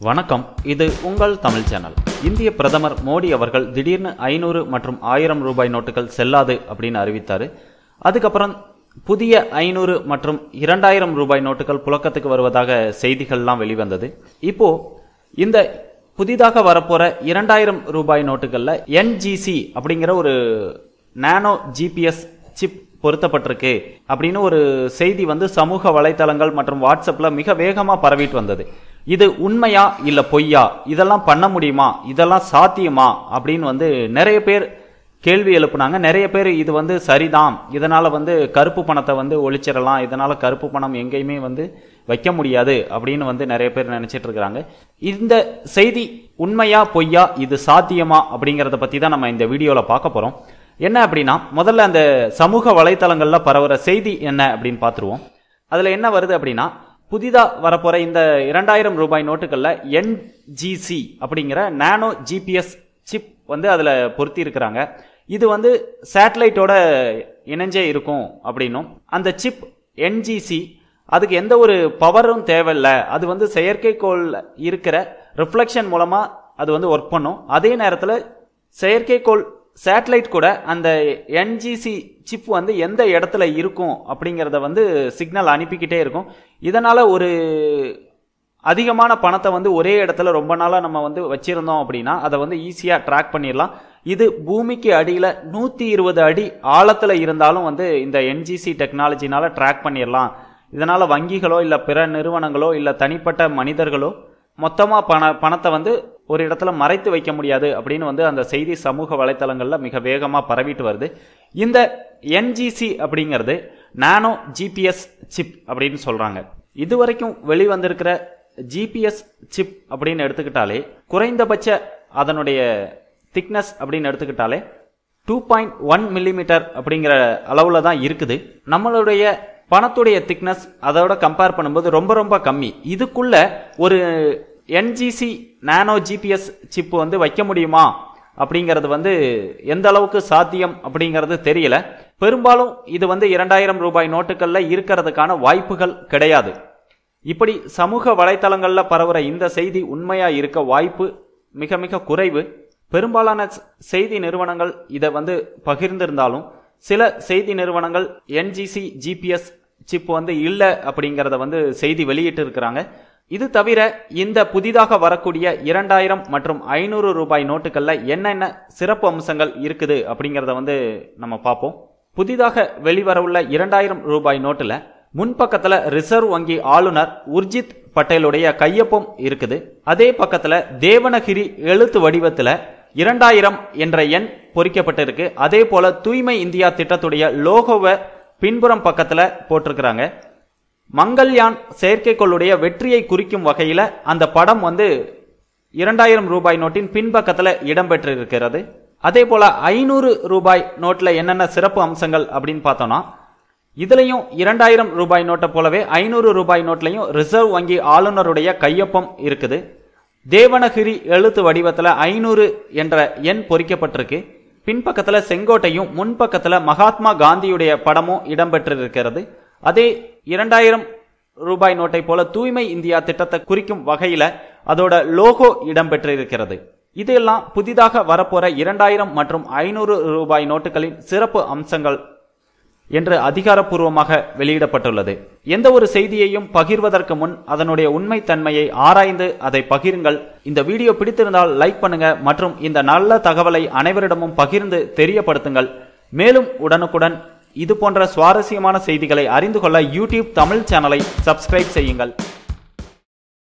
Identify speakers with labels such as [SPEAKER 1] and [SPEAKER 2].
[SPEAKER 1] வணக்கம், இது உங்கள் தமிழ் சேனல். இந்திய பிரதமர் மோடி அவர்கள் திடீர்னு 500 மற்றும் 1000 ரூபாய் நோட்டுகள் செல்லாது அப்படின்னு அறிவித்தாரு. அதுக்கப்புறம் புதிய 500 மற்றும் 2000 ரூபாய் நோட்டுகள் புழக்கத்துக்கு வருவதாக செய்திகள்லாம் வெளிவந்தது. இப்போ இந்த புதிதாக வரப்போற 2000 ரூபாய் நோட்டுகள்ல என்ஜிசி அப்படிங்கிற ஒரு நானோ ஜிபிஎஸ் சிப் பொருத்தப்பட்டிருக்கு அப்படின்னு ஒரு செய்தி சமூக வலைத்தளங்கள் மற்றும் வாட்ஸ்அப்ல மிக வேகமா பரவிட்டு வந்தது. இது உண்மையா இல்ல பொய்யா, இதெல்லாம் பண்ண முடியுமா, இதெல்லாம் சாத்தியமா அப்படின்னு நிறைய பேர் கேள்வி எழுப்புனாங்க. நிறைய பேர் இது சரிதான், இதனால கருப்பு பணத்தை ஒழிச்சிடலாம், இதனால கருப்பு பணம் எங்கேயுமே வைக்க முடியாது அப்படின்னு நிறைய பேர் நினைச்சிட்டு இருக்காங்க. இந்த செய்தி உண்மையா பொய்யா, இது சாத்தியமா அப்படிங்கறத பத்தி தான் நம்ம இந்த வீடியோல பார்க்க போறோம். என்ன அப்படின்னா, முதல்ல அந்த சமூக வலைத்தளங்கள்ல பரவுற செய்தி என்ன அப்படின்னு பார்த்துருவோம். அதுல என்ன வருது அப்படின்னா, புதிதா வரப்போற இந்த 2000 ரூபாய் நோட்டுகள்ல என்ஜிசி அப்படிங்கிற நானோ ஜிபிஎஸ் சிப் அதுல பொருத்தி இருக்கிறாங்க. இது சேட்டலைட்டோட இணைஞ்சே இருக்கும் அப்படின்னும், அந்த சிப் என்ஜிசி அதுக்கு எந்த ஒரு பவரும் தேவையில்லை, அது செயற்கைக்கோள் இருக்கிற ரிஃப்ளெக்ஷன் மூலமா அது ஒர்க் பண்ணும். அதே நேரத்தில் செயற்கைக்கோள் சேட்டலைட் கூட அந்த என்ஜிசி சிப் எந்த இடத்துல இருக்கும் அப்படிங்கறத சிக்னல் அனுப்பிக்கிட்டே இருக்கும். இதனால ஒரு அதிகமான பணத்தை ஒரே இடத்துல ரொம்ப நாளா நம்ம வச்சிருந்தோம் அப்படின்னா அதை ஈஸியா ட்ராக் பண்ணிடலாம். இது பூமிக்கு அடியில 120 அடி ஆழத்துல இருந்தாலும் இந்த என்ஜிசி டெக்னாலஜினால ட்ராக் பண்ணிடலாம். இதனால வங்கிகளோ இல்ல பிற நிறுவனங்களோ இல்ல தனிப்பட்ட மனிதர்களோ மொத்தமா பணத்தை ஒரு இடத்துல மறைத்து வைக்க முடியாது அப்படின்னு அந்த செய்தி சமூக வலைத்தளங்கள்ல மிக வேகமா பரவிட்டு வருது. இந்த என்ஜிசி அப்படிங்கிறது நானோ ஜிபிஎஸ் சிப் அப்படின்னு சொல்றாங்க. இதுவரைக்கும் வெளிவந்திருக்கிற ஜிபிஎஸ் சிப் அப்படின்னு எடுத்துக்கிட்டாலே குறைந்தபட்ச அதனுடைய திக்னஸ் அப்படின்னு எடுத்துக்கிட்டாலே 2.1 மில்லிமீட்டர் அப்படிங்கிற அளவுல தான் இருக்குது. நம்மளுடைய பணத்துடைய திக்னஸ் அதோட கம்பேர் பண்ணும்போது ரொம்ப ரொம்ப கம்மி. இதுக்குள்ள ஒரு என்ஜிசி நானோ ஜிபிஎஸ் சிப் வைக்க முடியுமா அப்படிங்கிறது எந்த அளவுக்கு சாத்தியம் அப்படிங்கிறது தெரியல. பெரும்பாலும் இது 2000 ரூபாய் நோட்டுகள்ல இருக்கிறதுக்கான வாய்ப்புகள் கிடையாது. இப்படி சமூக வலைத்தளங்கள்ல பரவுற இந்த செய்தி உண்மையா இருக்க வாய்ப்பு மிக மிக குறைவு. பெரும்பாலான செய்தி நிறுவனங்கள் இதை பகிர்ந்திருந்தாலும் சில செய்தி நிறுவனங்கள் என்ஜிசி ஜிபிஎஸ் சிப் இல்ல அப்படிங்கறத செய்தி வெளியிட்டு இருக்கிறாங்க. இது தவிர இந்த புதிதாக வரக்கூடிய 2000 மற்றும் 500 ரூபாய் நோட்டுகள்ல என்னென்ன சிறப்பு அம்சங்கள் இருக்குது அப்படிங்கறத நம்ம பார்ப்போம். புதிதாக வெளிவரவுள்ள 2000 ரூபாய் நோட்டுல முன்பக்கத்துல ரிசர்வ் வங்கி ஆளுநர் உர்ஜித் பட்டேலுடைய கையொப்பம் இருக்குது. அதே பக்கத்துல தேவனகிரி எழுத்து வடிவத்துல 2000 என்ற எண் பொறிக்கப்பட்டிருக்கு. அதே போல தூய்மை இந்தியா திட்டத்துடைய லோகோவை பின்புறம் பக்கத்துல போட்டிருக்கிறாங்க. மங்கள்யான் செயற்கைக்கோளுடைய வெற்றியை குறிக்கும் வகையில அந்த படம் 2000 ரூபாய் நோட்டின் பின்பக்கத்துல இடம்பெற்றிருக்கிறது. அதே போல 500 ரூபாய் நோட்ல என்னென்ன சிறப்பு அம்சங்கள் அப்படின்னு பார்த்தோம்னா, இதுலயும் 2000 ரூபாய் நோட்டை போலவே 500 ரூபாய் நோட்லையும் ரிசர்வ் வங்கி ஆளுநருடைய கையொப்பம் இருக்குது. தேவனகிரி எழுத்து வடிவத்துல 500 என்ற எண் பொறிக்கப்பட்டிருக்கு. பின்பக்கத்துல செங்கோட்டையும் முன்பக்கத்துல மகாத்மா காந்தியுடைய படமும் இடம்பெற்றிருக்கிறது. அதே 2000 ரூபாய் நோட்டை போல தூய்மை இந்தியா திட்டத்தை குறிக்கும் வகையில அதோட லோகோ இடம்பெற்றிருக்கிறது. இதெல்லாம் புதிதாக வரப்போற 2000 மற்றும் 500 ரூபாய் நோட்டுகளின் சிறப்பு அம்சங்கள் என்று அதிகாரப்பூர்வமாக வெளியிடப்பட்டுள்ளது. எந்த ஒரு செய்தியையும் பகிர்வதற்கு முன் அதனுடைய உண்மை தன்மையை ஆராய்ந்து அதை பகிருங்கள். இந்த வீடியோ பிடித்திருந்தால் லைக் பண்ணுங்க மற்றும் இந்த நல்ல தகவலை அனைவரிடமும் பகிர்ந்து தெரியப்படுத்துங்கள். மேலும் உடனுக்குடன் இது போன்ற சுவாரஸ்யமான செய்திகளை அறிந்து கொள்ள யூடியூப் தமிழ் சேனலை சப்ஸ்கிரைப் செய்யுங்கள்.